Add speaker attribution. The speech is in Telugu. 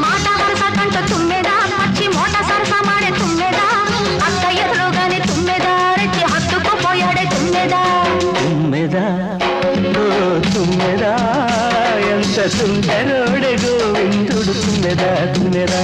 Speaker 1: మాట వరస కంట తుమ్మెదా పచ్చి మోట సరస మాడే తుమ్మెదా అత్త ఎదురుగానే తుమ్మెదా రెచ్చి హత్తుకుపోయాడే తుమ్మెదా
Speaker 2: తుమ్మెదా ఓ తుమ్మెదా ఎంత సుందరోడే గోవిందుడు తుమ్మెదా తుమ్మెదా